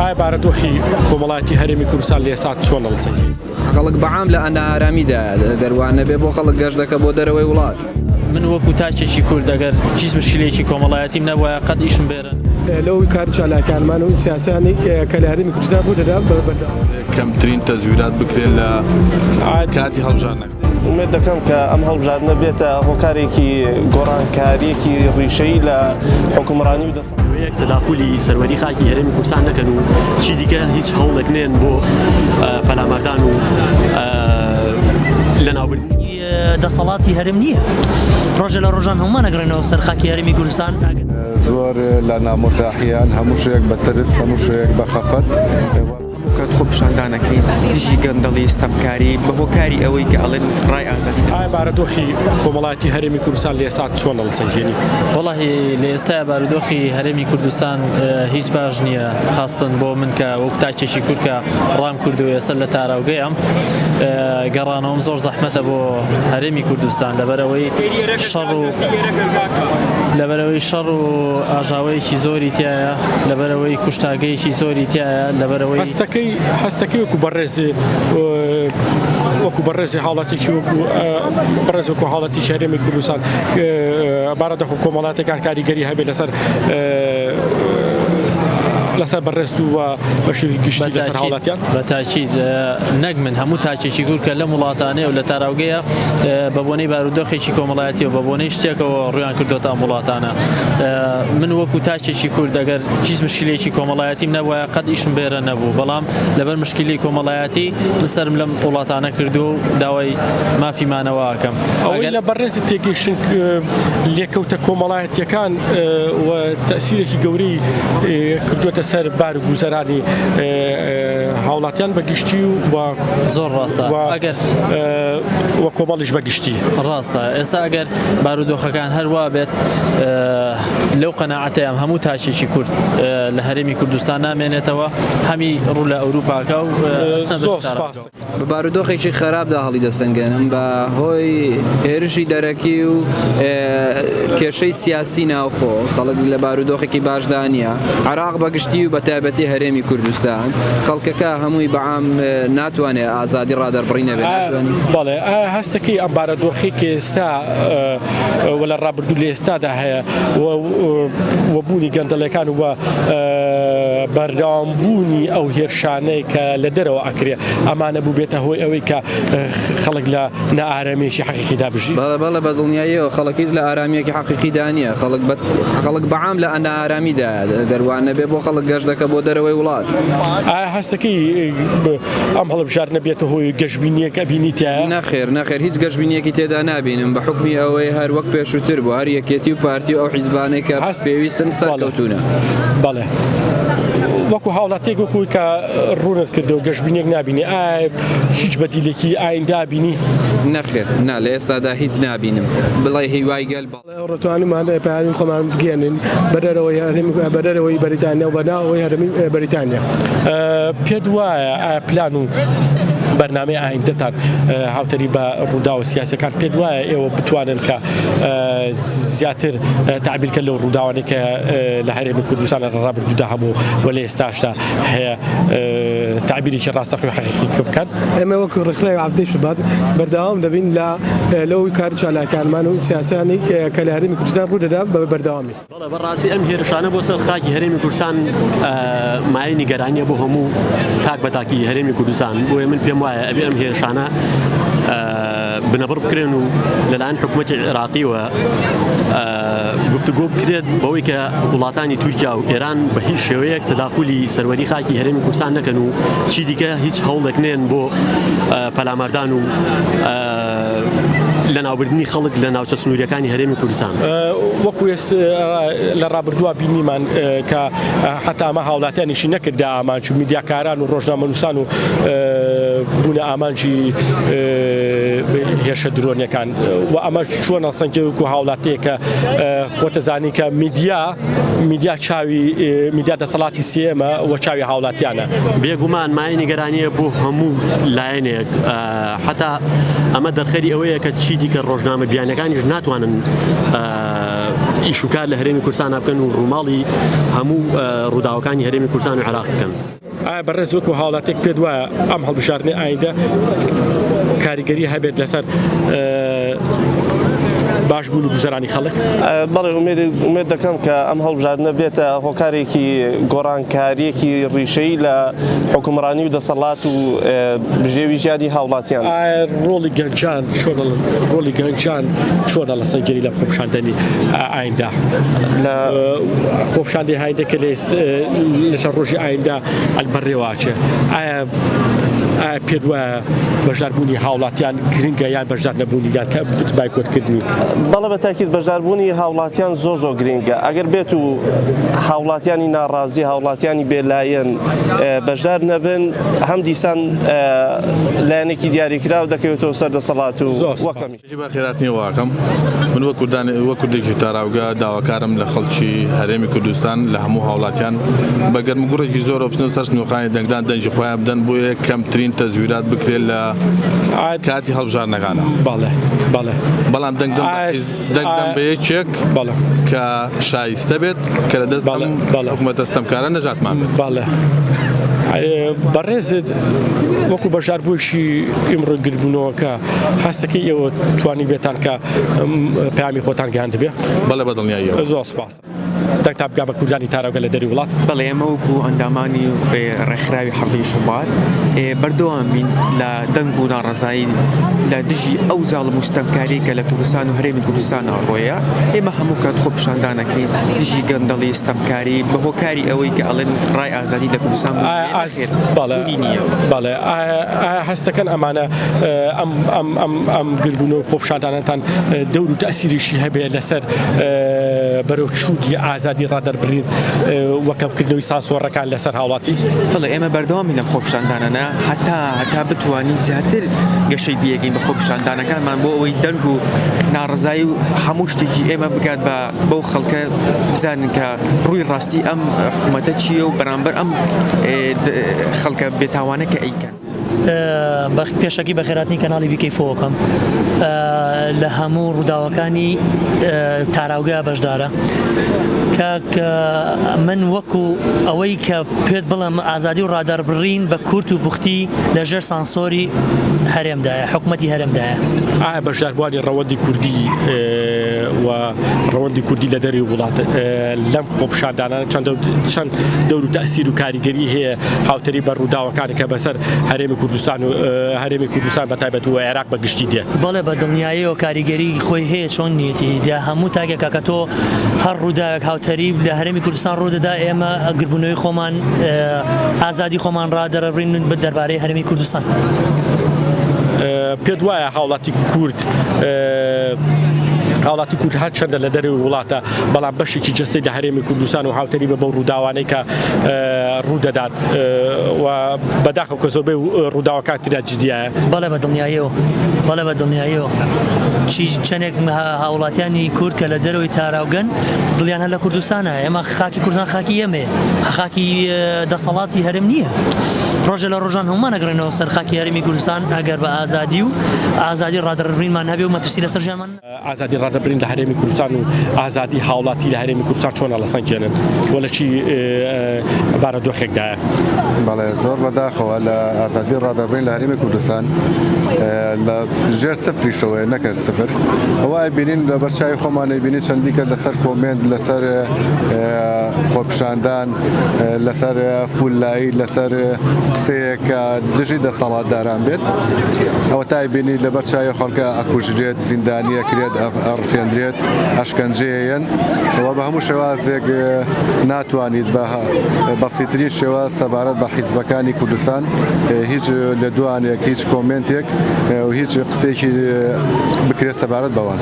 ئایا بارەدۆخی کۆمەڵایەتی هەرێمی کوردستان لە ئێستا چۆن هەڵسەنگی؟ خەڵک بەعام لە ئەنارامیدا دەروانە بێ بۆ خەڵک گەشت دەکە بۆ دەرەوەی وڵات. من وەکو تاچێکی کورد ئەگەر هیچ مشکلێکی کۆمەڵایەتیم نەبووە قەت ئیشم بێرن لەوەی کار چالاکانمان و سیاسانی کە لە هەرێمی کوردستان بۆ دەدا بەردەوام کەمترین تەزویرات بکرێت لە کاتی هەڵبژاردنەکە. ئومێد دەکەم کە ئەم هەڵبژاردنە بێتە هۆکارێکی گۆڕانکاریەکی ڕیشەی لە حکومڕانی و دەسەڵات. تەداخلی سەروەری خاکی هەرێمی کوردستان نەکەن و چی دیکە هیچ هەوڵێک نێن بۆ پەلاماردان و لەناوبردنی دەسەڵاتی هەرێم نییە. ڕۆژە لە ڕۆژان هەمومان ئەگرێنەوە سەر خاکی هەرێمی کوردستان. زۆر لە نامۆرتاحیان هەموو شەیەک بە ترس هەموو شەیەک بە خەفەت کات خۆ پیشاندانەکەین دیژی گەندەڵی ستەمکاری بە هۆکاری ئەوەی کە ئەڵێن ڕای ئازادی. ئایا بارەدۆخی کۆمەڵایەتی هەرێمی کوردستان لە ئێستا چۆن هەڵسەنگێنی؟ وەڵاهی لە ئێستا بارودۆخی هەرێمی کوردستان هیچ باش نییە، خاستن بۆ من کە وەک تاچێکی کورد کە ڕام کردو ئێستا لە تاراوگەیەم گەڕانەوەم زۆر زەحمەتە بۆ هەرێمی کوردستان لەبەرەوەی شەڕ و ئاژاوەیەکی زۆری تایە، لەبەرەوەی کوشتاگەیەکی زۆری تایە، لەبەرەوەی هەستەکەی وەکو بەڕێزی حاڵەتێکی بەڕێز وەکو حاڵەتی هەرێمی کوردستان بارەدۆخی کۆمەڵایەتەکان کاریگەری هەبێت لەسەر بەڕێست و بەشی گشتی لەسەر حاڵەتیان بە تاکید نەک من هەموو تاچێکی کورد کە لە وڵاتانەیە و لە تاراوگەیە بە بۆنەی بارودۆخێکی کۆمەڵایەتی و بە بۆنەی شتێکەوە ڕویان کردوتە ئەم وڵاتانە. من وەکو تاچێکی کورد ئەگەر هیچ مشکلێکی کۆمەڵایەتیم نەبووە قەت ئیشم بێرە نەبوو، بەڵام لەبەر مشکلی کۆمەڵایەتی من سەرم لەم وڵاتانە کردو و داوای مافیمانەوە ئەکەم. ئەوەی لە بەڕێزی تێگەیشتن لێکەوتە کۆمەڵایەتیەکان و تەسیرێکی گەورەی کردوتە سەر بار گوزەرانی هاوڵاتیان بەگشتی و زۆر ڕاستە ئەگەر وە کۆمەڵیش بەگشتی ڕاستە. ئێستا ئەگەر بارودۆخەکان هەروە بێت لەو قەناعەتەیەم هەموو تاچێکی کورد لە هەرێمی کوردستان نامێنێتەوە هەمی ڕوو لە ئەوروپاکە و بە بارودۆخێکی خراپدا هەڵی دەسەنگێنم بە هۆی هێرشی دەرەکی و کێشەی سیاسی ناوخۆ خەڵک لە بارودۆخێکی باشدا نییە. عێراق بەگشتی و بە تایبەتی هەرێمی کوردستان خەڵکەکە هەمووی بەعام ناتوانێت ئازادی ڕادەربڕینە بێت. بەڵێ هەستەکەی ئەم بارەدۆخی کە ئێستا لە ڕابردوو لە ئێستادا هەیە وەبوونی گەندەڵەکان و بەردەوامبوونی ئەو هێرشانەی کە لە دەرەوە ئەکرێ ئەمانە بوو بێتە هۆی ئەوەی کە خەڵک لە نائارامێکی حەقیقیدا بژی. بەڵێ بە دڵنیاییەوە خەڵکیز لە ئارامەکی حەقیقیدا نییە، خەڵک بەعام لە ئەنارامیدا دەروانە بێ بۆ خەڵک گەشت دەکە بۆ دەرەوەی وڵات. ئایا هەستەکەی ئەم هەڵبژاردنە بێتە هۆی گەشتبینیەکە بینیتە؟ نەخێر هیچ گەشتبینیەکی تێدا نابینم بە حکمی ئەوەی هەر وەک پێشووتر بوو هەر یەکێتی و پارتی و ئەو حیزبانەی کە پێویستن سەرکەوتونە. بەڵێ وەکو هاوڵاتێک وەکوی کە ڕوونت کردو و گەشتبینیەک نبینی ئایا هیچ بەدیلێکی ئایندا بینی؟ نەخێر لە ئێستادا هیچ نبینم بڵێ هیوای گەل ڕۆتوانمان پایانی خۆمان بگەێنن بەدەرەوەی بەریتانیا و بەناوەوەی هەرێمی بەریتانیا. پێت وایە پلان و بەرنامەی ئایندەتان هاوتەری بە ڕوودا و سیاسەکان پێت وایە ئێوە بتوانن کە زیاتر تعبیرکە لەو ڕووداوانەی کە لە هەرێمی کوردستان لە ڕابردوودا هەبوو و لە ئێستاشدا هەیە تعبیرێکی ڕاستەقی و حەقیقی بکەن؟ ئێمە وەکو ڕێکخراوی هەفتەی شوبات بەردەوام دەبین لەوەی کار چالاکانمان و سیاسانی کە لە هەرێمی کوردستان ڕوو دەدا بەردەوامی. بەڕاستی ئەم هێرشانە بۆ سەر خاکی هەرێمی کوردستان مایەی نیگەرانیە بۆ هەموو تاک بە تاکی هەرێمی کوردستان. بۆیە من پێم وایە ئەبێ ئەم هێرشانە بنەبڕ بکرێن و لەلایەن حکوومەتی عێراقیەوە گفتوگۆ بکرێت بەوەی کە وڵاتانی تورکیا و ئێران بە هیچ شێوەیەک تەداخلی سەروەری خاکی هەرێمی کوردستان نەکەن و چی دیکە هیچ هەوڵێک نێن بۆ پەلاماردان و لە ناوبردنی خەڵک لە ناوچە سنووریەکانی هەرێمی کوردستان. وەکو لە ڕابردووە بینیمان کە حتا ئەمە هاوڵاتیانیشی نەکردا ئامانج و میدیاکاران و ڕۆژنامەنووسان و بوونە ئامانجی هێرشە درۆنیەکان و ئەمە چۆن سەنگێک و هاوڵاتەیە کە خۆتەزانی کە میدیا چاوی میدیا دەسەڵاتی سێمە و چاوی هاوڵاتیانە. بێگومان مایەی نیگەرانیە بۆ هەموو لایەنێک حتا ئەمە دەرخەری ئەوەیە کە چی دیکە ڕۆژنامە بیانەکانیش ناتوانن ئیشوکار لە هەرێمی کوردستان بکەن و ڕووماڵی هەموو ڕووداوەکانی هەرێمی کوردستان و عێراق بکەن. بەڕێز وەکو هاوڵاتێک پێت وایە ئەم هەڵبژاردنەی ئایندە کاریگەری هەبێت لەسەر باش بوون و گوزەرانی خەڵک؟ بەڵێ ئومێد دەکەم کە ئەم هەڵبژاردنە بێتە هۆکارێکی گۆڕانکاریەکی ڕیشەی لە حکومڕانی و دەسەڵات و بژێوی ژیانی هاوڵاتیان. ڕۆڵی گەنجان چۆنە لە سەرگەری لە خۆپیشاندنی ئایندە لە خۆپیشاندنی هایندە کە لەسەر ڕۆژی ئایندە ئەلبەڕێواچێ ئایا پێت وایە بەشداربوونی هاوڵاتیان گرنگە یان بەشدار نەبوونی یان کە بتبای کۆتکردنی؟ بەڵێ بە تاکید بەشداربوونی هاوڵاتیان زۆ گرنگە. ئەگەر بێت و هاوڵاتیانی ناڕازی هاوڵاتیانی بێلایەن بەشدار نەبن هەم دیسان لایەنێکی دیاریکراو دەکەوێتەوە سەر دەسەڵات و وەکەمی. بە خێراتنی واکەم من وە کوردێکی تاراوگە داواکارم لە خەڵکی هەرێمی کوردستان لە هەموو هاوڵاتیان بە گەرمگوڕێکی زۆر بچنە سەر نوقانی دەنگدان دەنجی خۆیان بدەن بۆیە کەمترین تەزویرات بکرێت لە کاتی هەڵبژاردنەکانە. بەڵام دەنگدەم بە یەکێک کە شایستە بێت کە لە دەست حکومەتە ستەمکارە نەژاتمان بێت. بەڕێزت وەکو بەشداربوویشی ئیمڕۆ گربوونەوەکە هەستەکەی ئێوە توانی بێتان کە پامی خۆتان گەیاند بێ؟ بەڵێ بەدڵنیاییەوە. زۆر سوپاس. دەکتاب بگا بە کوردانی تاراوگە لە دەری وڵات. بەڵێ ئێمە وەکو ئەندامانی ڕێکخراوی هەفتەی شوبات بەردەوام بین لە دەنگ و ناڕەزایی لە دژی ئەو زاڵم و ستەمکاری کە لە کوردستان و هەرێمی کوردستان ڕۆیە ئێمە هەموو کات خۆپیشاندانەکەین دژی گەندەڵی ستەمکاری بە هۆکاری ئەوەی کە ئەڵێن ڕای ئازادی لە کوردستان بەڵێ هەستەکەن ئەمانە ئەم گربوونەوە خۆپیشاندانەتان دەور و تەسیریشی هەبێ لەسەر بەرەو چوودی ئازادی ڕادەربڕین وەکەمکردنەوەی سانسۆڕەکان لەسەر هاوڵاتی؟ بەڵێ ئێمە بەردەوامی لەم خۆپیشاندانانە هەتا بتوانین زیاتر گەشەی بیەگەین بە خۆپیشاندانەکانمان بۆ ئەوەی دەنگ و ناڕزایی و هەموو شتێکی ئێمە بگات بەو خەڵکە بزانن کە ڕووی ڕاستی ئەم حکوومەتە چییە و بەرامبەر ئەم خەڵکە بێتاوانەکە ئەیکەن. پێشەکی بە خێراتنی کەناڵی بیکەیفۆکەم لە هەموو ڕووداوەکانی تاراوگە بەشدارە کە من وەکو ئەوەی کە پێت بڵم ئازادی و ڕادەربڕین بە کورت و پوختی لەژێر سانسۆری هەرێمدایە حکوومەتی هەرێمدایە. ئایا بەشداربوانی ڕەوەندی کوردی و ڕەوەندی کوردی لە دەری وڵات لەم خۆپیشاندانانە چەند دەور و تەسیر و کاریگەری هەیە هاوتەری بە ڕووداوەکانی کە بەسەر هەرێمی کوردستان و هەرێمی کوردستان بە تایبەت و عێراق بەگشتی دێ؟ بەڵێ بە دڵنیاییەوە کاریگەری خۆی هەیە چۆن نیەتی لە هەموو تاگێکە کە تۆ هەر ڕووداوێک هاوتەری لە هەرێمی کوردستان ڕوودەدا ئێمە گربوونەوەی خۆمان ئازادی خۆمان ڕادەرەبڕین بە دەربارەی هەرێمی کوردستان. پێت وایە هاوڵاتی کورد هەر چەندە لە دەرەوەی وڵاتە بەڵام بەشێکی جەستەی لە هەرێمی کوردستان و هاوتەری بە بەو ڕووداوانەی کە ڕوودەدات و بەداخەو کە زۆربەی ڕووداوەکان ترا جدیایە؟ بەڵێ بە دڵنیاییەوە چەندێک هاوڵاتیانی کورد کە لە دەرەوەی تاراوگەن دڵیان هەر لە کوردستانە. ئێمە خاکی کوردستان خاکی ئێمەیە، خاکی دەسەڵاتی هەرێم نییە. ڕۆژە لە ڕۆژان هەمومان ئەگرێنەوە سەر خاکی هەرێمی کوردستان ئەگەر بە ئازادی و ئازادی ڕادەربڕینمان هەبێ و مەترسی لەسەر ژیانمان. ئازادی ڕادەربڕین لە هەرێمی کوردستان و ئازادی هاوڵاتی لە هەرێمی کوردستان چۆنە لەسەنگێنن و لە چی بارەدۆخێکدایە؟ بەڵێ زۆر بەداخەوە لە ئازادی ڕادەربڕین لە هەرێمی کوردستان لە ژێر سفریشەوەی نەکرد سفر ئەوە بینین لە بەرچاوی خۆمانەی بینی چەندیکە لەسەر کۆمنت لەسەر خۆپیشاندان لەسەر فولایی لەسەر قسەیەکە دژی دەسەڵاتداران بێت ئەوە تای بینی لە بەرچاوی خەڵکە ئەکوژرێت زیندانیە کرێت ئەڕفێندرێت ئەشکەنجەیەن ئەوە بە هەموو شێوازێک ناتوانیت بەسیترین شێوە سەبارەت بە حیزبەکانی کوردستان هیچ لە دوانێک هیچ کۆمنتێک و هیچ قسێکی بکرێت سەبارەت بەوان.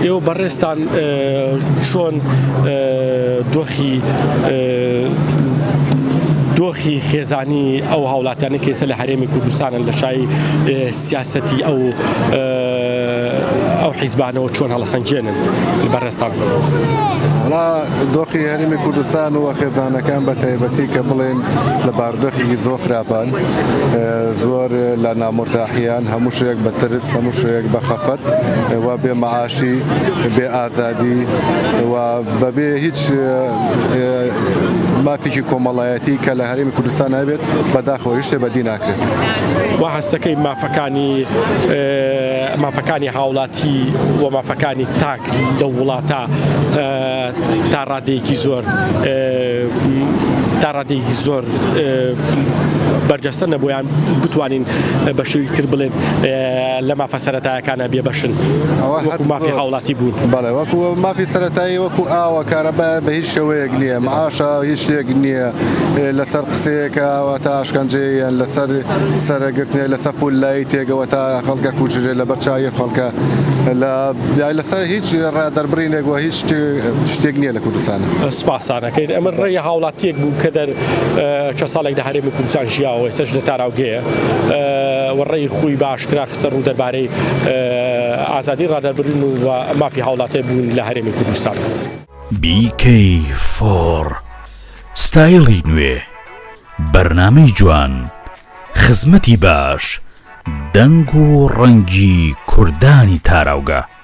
ئێوە بەڕێستان چۆن دۆخی خێزانی ئەو هاوڵاتیانی کێسە لە هەرێمی کوردستانن لە شای سیاسەتی ئەو ئەو حیزبانەوە چۆن هەڵەسەنگێنن بەڕێستان. دۆخی هەرێمی کوردستان و خێزانەکان بە تایبەتی کە بڵێن لە بارودۆخێکی زۆر خراپان زۆر لە نامۆرتاحیان هەموو شوێک بە ترس هەموو شوێک بە خەفەت و بێ مەعاشی بێ ئازادی و بەبێ هیچ مافێکی کۆمەڵایەتی کە لە هەرێمی کوردستان هەبێت بەداخەوە شتێ بەدی ناکرێت. وا هەستەکەی مافەکانی هاوڵاتی و مافەکانی تاک لە وڵاتە تا ڕادەیەکی زۆر بەرجەستە نەبوویان بتوانین بە شێوی تر بڵێن لە مافە سەرەتایەکانە بێبەشن وەکو مافی هاوڵاتی بوون. بەڵێ وەکو مافی سەرەتایی وەکو ئاوە کارەبا بە هیچ شێوەیەک نییە معاشە هیچ شتێک نییە لەسەر قسەیەکەوە تا ئاشکەنجەیان لەسەر سەرەگرتنێ لەسەر فولایی تێگەوە تا خەڵکە کوچرێ لە بەرچاوی خەڵکە لەسەر هیچ ڕادەربڕینێک و هیچ شتێک نییە لە کوردستانە. سپاسانەکەین ئەمە ڕێی هاوڵاتیەک بوو کە چە ساڵێک لە هەرێمی کوردستان ژیاوە ئێستاش لە تاراوگەیە وەڕێی خۆی باشکرا خسەر و دەربارەی ئازادی ڕادەربڕین و مافی هاوڵاتیە بوون لە هەرێمی کوردستان. BK4 ستایلی نوێ بەرنامەی جوان خزمەتی باش دەنگ و ڕەنگی کوردانی تاراوگە.